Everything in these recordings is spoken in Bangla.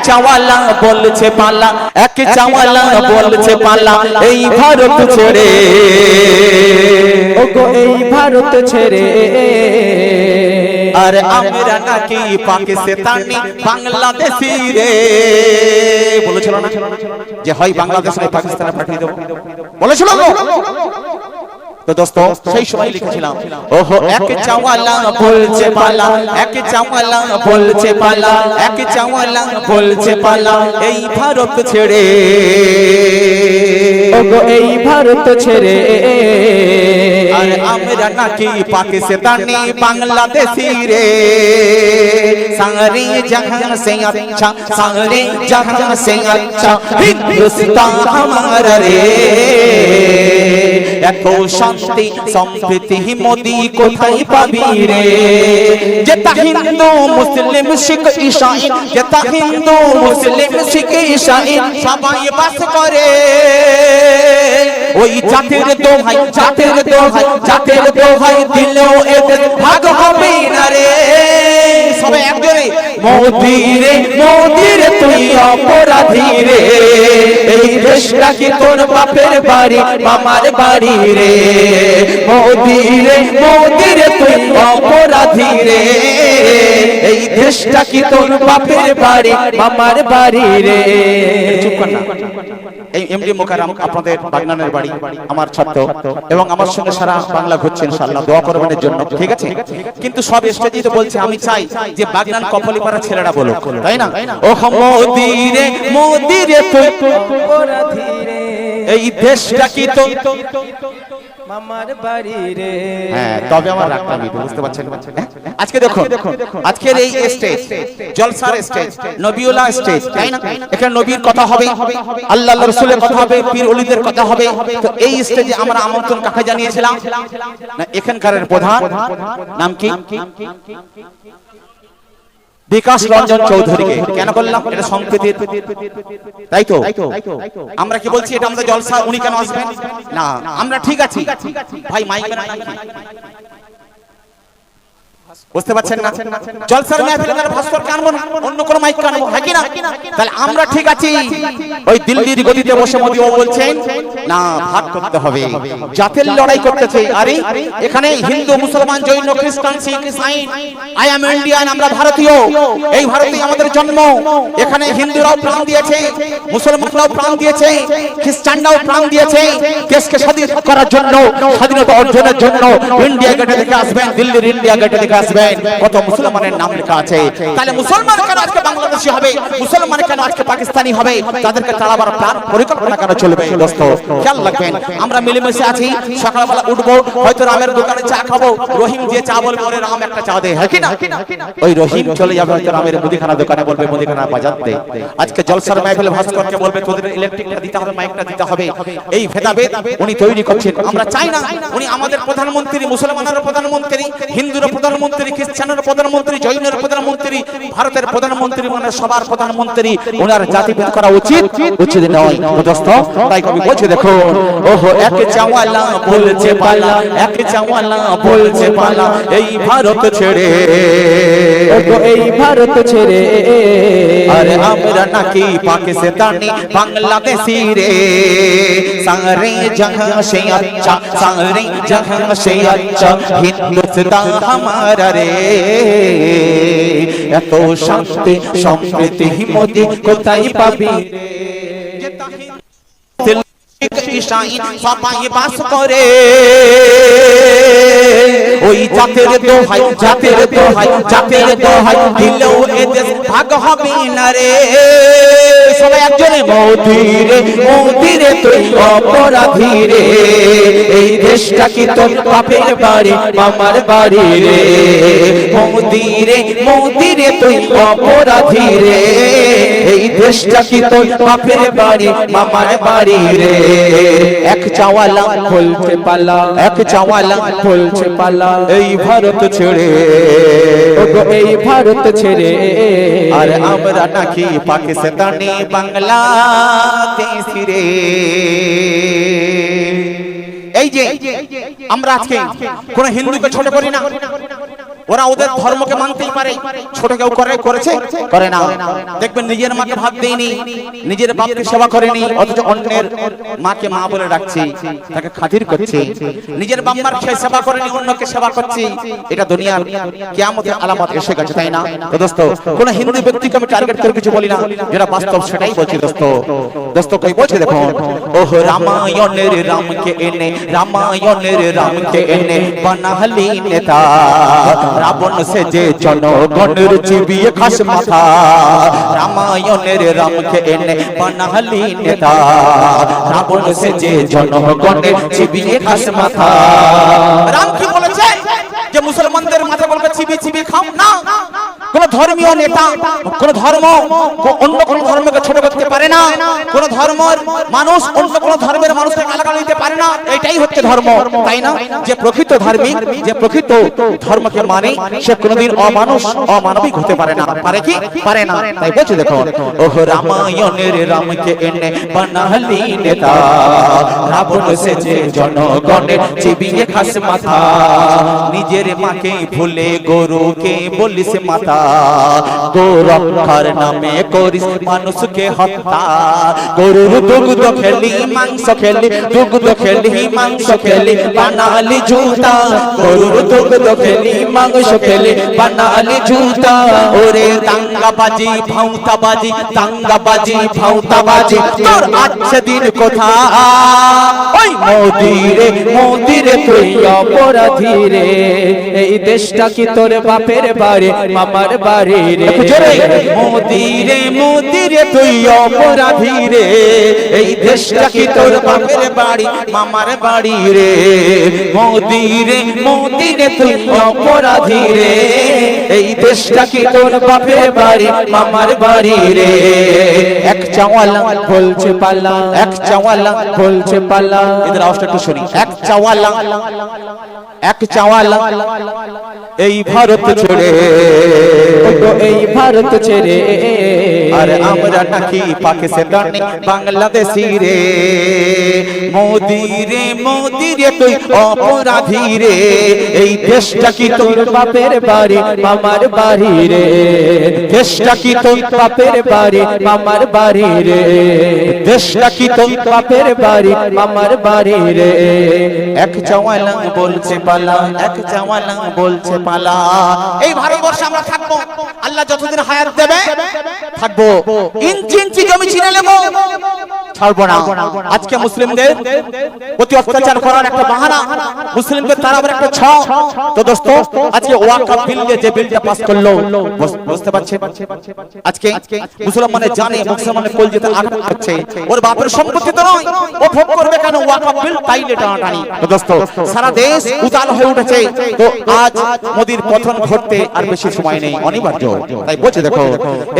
চাওয়ালা বলছে পালা, এক চাওয়ালা বলছে পালা এই ভারত ছেড়ে, ওগো এই ভারত ছেড়ে। আর আমরা নাকি পাকিস্তানি বাংলাদেশি রে, বলেছিল না যে হয় বাংলাদেশ হয় পাকিস্তানে পাঠিয়ে দেবো, বলেছিল তো দোস্ত সেই সময় লিখেছিলাম ওহো এক চাওয়ালা বলছে পালা, এক চাওয়ালা বলছে পালা, এক চাওয়ালা বলছে পালা এই ভারত ছেড়ে, ওগো এই ভারত ছেড়ে। আর আমরা নাকি পাকিস্তানি বাংলাদেশি রে, সারে জাহান সে আচ্ছা, সারে জাহান সে আচ্ছা হিন্দুস্তান হামারা রে। এত শান্তি সম্প্রীতি মোদি কোথায় পাবি রে, যেটা হিন্দু মুসলিম শিখ ঈসাই, যেটা হিন্দু মুসলিম শিখ ঈসাই সবাই বাস করে, ওই জাতির দোহাই, জাতির দোহাই, জাতির দোহাই দিলেও এদের ভাগ হবে না রে। সবাই একজনে মোদি রে, মোদি রে তুই অপরাধী রে, এই দেশটা কি তোর বাপের বাড়ি মামার বাড়ি রে, মোদি রে, মোদি রে তুই অপরাধী রে, এই দেশটা কি তোর বাপের বাড়ি মামার বাড়ি রে। চুপ কর না। এই এমডি মোকাররম আপনাদের বাগনানের বাড়ি আমার ছাত্র এবং আমার সঙ্গে সারা বাংলা ঘুরছে, ইনশাআল্লাহ দোয়া করবেন এর জন্য, ঠিক আছে? কিন্তু সব স্টেজেই তো বলছে আমি চাই যে বাগনান কপলিপাড়া ছেলেরা বলো, তাই না? ও মোদি রে, মোদি রে তুই অপরাধী রে, এই দেশটা কি তো মামার বাড়ি রে। হ্যাঁ, তবে আমার রাখতে হবে, বুঝতে পারছেন? আজকে দেখুন, আজকের এই স্টেজ জলসার স্টেজ, নবিউল্লাহ স্টেজ, তাই না? এখানে নবীর কথা হবে, আল্লাহর রাসূলের কথা হবে, পীর ওলিদের কথা হবে। তো এই স্টেজে আমরা আমন্ত্রণ কাকে জানিয়েছিলাম? না এখানকার প্রধান নাম কি? বিকাশ রঞ্জন চৌধুরীকে। কেন করলাম? এটা সংস্কৃতির, তাই তো? আমরা কি বলছি এটা আমাদের জলসা, উনি কেন আসবেন না? আমরা ঠিক আছি ভাই, মাইকের নাম কি? বুঝতে পারছেন না? জলসার মাহফিলে তার ভাস্কর কানবো না, অন্য কোন মাইক কানবো, হয় কি না? তাহলে আমরা ঠিক আছি। ওই দিল্লির গদিতে বসে মোদি ও বলছেন না ভাগ করতে হবে, জাতের লড়াই করতেছে। আরে এখানে হিন্দু মুসলমান জৈন খ্রিস্টান শিখ ইসাই, আই এম ইন্ডিয়ান, আমরা ভারতীয়, এই ভারতেই আমাদের জন্ম। এখানে হিন্দুরাও প্রাণ দিয়েছে, মুসলমানরাও প্রাণ দিয়েছে, খ্রিস্টানরাও প্রাণ দিয়েছে দেশকে স্বাধীন করার জন্য, স্বাধীনতা অর্জনের জন্য। ইন্ডিয়া গেটে দেখে আসবেন, দিল্লির ইন্ডিয়া গেটে দেখে আসবেন কত মুসলমানের নাম লেখা আছে। তাহলে মুসলমান কেন আজকে বাংলাদেশী হবে, মুসলমান কেন আজকে পাকিস্তানি হবে? তাদেরকে তাড়াবার প্ল্যান পরিকল্পনা কেন চলবে? দোস্ত খেয়াল রাখবেন, আমরা মিলেমিশে আছি। সকালবেলা উঠবো, হয়তো রামের দোকানে চা খাবো, রহিম যে চা বলবে ওরে রাম একটা চা দে, হ্যাঁ কি না? ওই রহিম চলে যাবে হয়তো রামের মুদিখানা দোকানে, বলবে মুদিখানা বাজার দে। আজকে জলসার মাহফিলে ভাস্করকে বলবে তোদের ইলেকট্রিকটা দিতে হবে, মাইকটা দিতে হবে। এই ভেদাভেদ উনি তৈরি করছেন। আমরা চাই না উনি আমাদের প্রধানমন্ত্রী, মুসলমানের প্রধানমন্ত্রী, হিন্দুর প্রধানমন্ত্রী, খ্রিস্টানের প্রধানমন্ত্রী, জৈনের প্রধানমন্ত্রী, ভারতের প্রধানমন্ত্রী, মানে সবার প্রধানমন্ত্রী। ওনার জাতিভেদ করা উচিত উচিত নয় দোস্ত। তাই কবি বলছে দেখো, ওহো এক চাওয়ালা বলছে পালা, এক চাওয়ালা বলছে পালা এই ভারত ছেড়ে, ওগো এই ভারত ছেড়ে। আরে আমরা নাকি পাকিস্তানি বাংলাদেশি রে, সারে জাহান সে আচ্ছা, সারে জাহান সে আচ্ছা হিন্দুস্তান হামারা রে। এত শান্তি সম্প্রীতি মোদি কোথায় পাবি রে, ঈসাই সবাই বাস করে, ওই জাতের দোহাই, জাতের দোহাই, জাতের দোহাই দিলেও এদেশ ভাগ হবে না রে। সবাই একজনে মোদি রে, মোদি রে তুই অপরাধী রে, এই দেশটা কি তোর বাপের বাড়ি মামার বাড়ি রে, মোদি রে, মোদি রে তুই অপরাধী রে, এই দেশটা কি তোর বাপের বাড়ি মামার বাড়ি রে। এক চাওয়ালা বলছে পালা, এক চাওয়ালা বলছে পালা এই ভারত ছেড়ে, ওগো এই ভারত ছেড়ে। আর আমরা নাকি পাকিস্তানি বাংলাদেশি রে। এই যে আমরা আজকে কোন হিন্দুকে ছোট করি না, ওরা ওদের ধর্মকে মানতেই পারে, ছোট কেউ করেছে করে না। দেখবেন নিজের মাকে ভাত দেয়নি, নিজের বাপকে সেবা করেনি, অথচ অন্যের মাকে মা বলে ডাকছে, তাকে খাতির করছে। নিজের বাম্মার খেয়ে সেবা করেনি, অন্যকে সেবা করছে। এটা দুনিয়ার কিয়ামতের আলামত এসে গেছে, তাই না? তো দোস্ত, কোন হিন্দু ব্যক্তিকে আমি টার্গেট করে কিছু বলি না, যেটা বাস্তব সেটাই বলছি দোস্ত। দোস্ত কই বলছে দেখো, ওহ রামায়ণের রামকে এনে, রামায়ণের রামকে এনে বানালি নেতা, রাবণ সে যে জনগণের চিবিয়ে খাস মাথা। রামায়ণের রামকে এনে বানালি নেতা, রাবণ সে যে জনগণের চিবিয়ে খাস মাথা। রাম কি বলেছে যে মুসলমানদের মাথা বলবে চিবিয়ে চিবিয়ে খাও? না, কোন ধর্মীয় নেতা কোন ধর্ম অন্য কোন ধর্মকে ছোট করতে পারে না, কোন ধর্মের মানুষ অন্য কোন ধর্মের মানুষকে আলাদা নিতে পারে না। এটাই হচ্ছে ধর্ম, তাই না? যে প্রকৃত ধার্মিক, যে প্রকৃত ধর্মকে মানে, সে কোনোদিন অমানুষ অমানবিক হতে পারে না। পারে কি? পারে না। তাই বলছে দেখো, ওহ রামায়ণের রামকে এনে বানালি নেতা, রাবণ সে যে জনগণের চিবিয়ে খাস মাথা। নিজের মাকে ভুলে গরুকে বলিস মাতা, গোরক্ষার নামে করিস মানুষকে হত্যা। গরুর দুগ্ধ খেলি মাংস খেলি, দুগ্ধ খেলি মাংস খেলি বানালি জুতা। গরুর দুগ্ধ খেলি মাংস খেলি বানালি জুতা। ওরে দাঙ্গাবাজি ভাউতাবাজি, দাঙ্গাবাজি ভাউতাবাজি, তোর আছে দিন কোথা? ওই মোদিরে মোদিরে তুই অপরাধী রে, এই দেশটা কি তোর বাপের বাড়ি মামার বাড়ি রে? মোদিরে মোদিরে তুই অপরাধী রে, এই দেশটা কি তোর বাপের বাড়ি মামার বাড়ি রে? মোদিরে মোদিরে তুই অপরাধী রে, এই দেশটা কি তোর বাপের বাড়ি মামার বাড়ি রে? এক চাওয়ালা বলছে পালা, এক চাওয়ালা বলছে পালা। এদের আওয়াজটা একটু শুনি। এক চাওয়ালা, এক চাওয়ালা এই ভারত ছেড়ে, এই ভারত ছেড়ে, আর আমরা নাকি পাকিস্তানি বাংলাদেশি রে। মোদি রে মোদি রে তুই অপরাধী রে, এই দেশটা কি তোর বাপের বাড়ি মামার বাড়ি রে? দেশটা কি তোর বাপের বাড়ি মামার বাড়ি রে? দেশটা কি তোর বাপের বাড়ি মামার বাড়ি রে? এক চাওয়ালা বলছে পালা, এক চাওয়ালা বলছে পালা। এই ভারতবর্ষে আমরা থাকবো, আল্লাহ যতদিন হায়াত দেবে থাকবো। ইঞ্চি ইঞ্চি জমি ছিনে নেবো, ছাড়বো না। আজকে মুসলিমদের প্রতি অত্যাচার করার একটা বাহানা, মুসলিমদের তার আবার একটা ছ। তো দোস্ত, আজকে ওয়াকফ বিল যে বিলটা পাস করলো, বুঝতে পারছেন? আজকে মুসলমানের জানে, মুসলমানের কলজেতে আঘাত করছে। ওর বাপের সম্পত্তি তো নয়, ও ভোগ করবে কেন ওয়াকফ বিল? তাইলে টানাটানি। তো দোস্ত, সারা দেশ উতাল হয়ে উঠেছে। তো আজ মোদির পতন ঘটতে আর বেশি সময় নেই, অনিবার্য। তাই বলছে দেখো,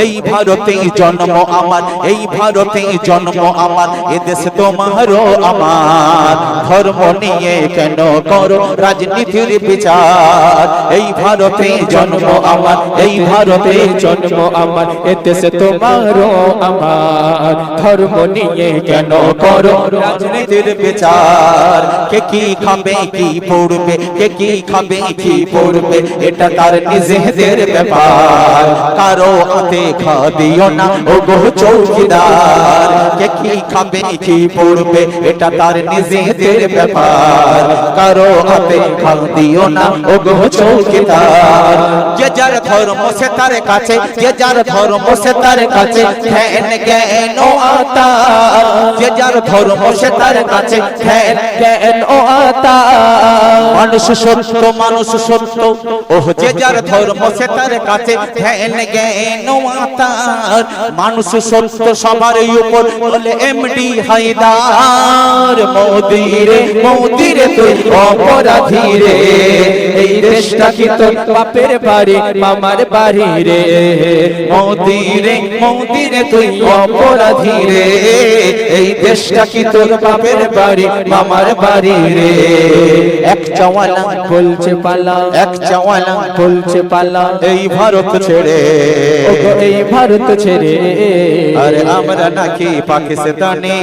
এই ভারতে জন্ম আমার, এই ভারতে জন্ম আমার, এ দেশ তোমারও আমার। ধর্ম নিয়ে কেন করো রাজনীতির বিচার? এই ভারতে জন্ম আমার, এই ভারতে জন্ম আমার, এ দেশে তোমারও আমার। ধর্ম নিয়ে কেন করো রাজনীতির বিচার? কে কি খাবে কি পড়বে, কে কি খাবে কি পড়বে, এটা তার নিজেদের ব্যাপার। কারো হাতে খা দিও না ও গো চৌকিদার, কে কি খাবে কি পড়বে, এটা তার নিজেদের ব্যাপার। কারো হাতে খা দিও না ও গো চৌকিদার। যে যার ধর্ম সে তার কাছে, যে যার ধর্ম সে তার কাছে ধ্যান জ্ঞান ও আতা। যে যার ধর্ম সে তার কাছে ধ্যান জ্ঞান ও আতা। মানুষ সত্য, মানুষ সত্য, ও যে যার ধর্ম সে তার কাছে ধ্যান জ্ঞান ও আতা। মানুষ সত্য সবার উপর বলে এমডি হায়দার। মোদি রে মোদি রে তুই অপরাধী রে, এই দেশটা কি তোর বাপের বাড়ি মামার বাড়ি রে? মোদি রে মোদি রে তুই অপরাধী রে, এই দেশটা কি তোর বাপের বাড়ি মামার বাড়ি রে? এক চাওয়ালা বলছে পালা, এক চাওয়ালা বলছে পালা, এই ভারত ছেড়ে, এই ভারত ছেড়ে, আরে আমরা নাকি পাকিস্তানি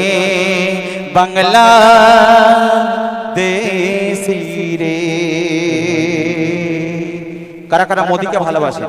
বাংলা দেশি রে। কারা কারা মোদিকে ভালোবাসে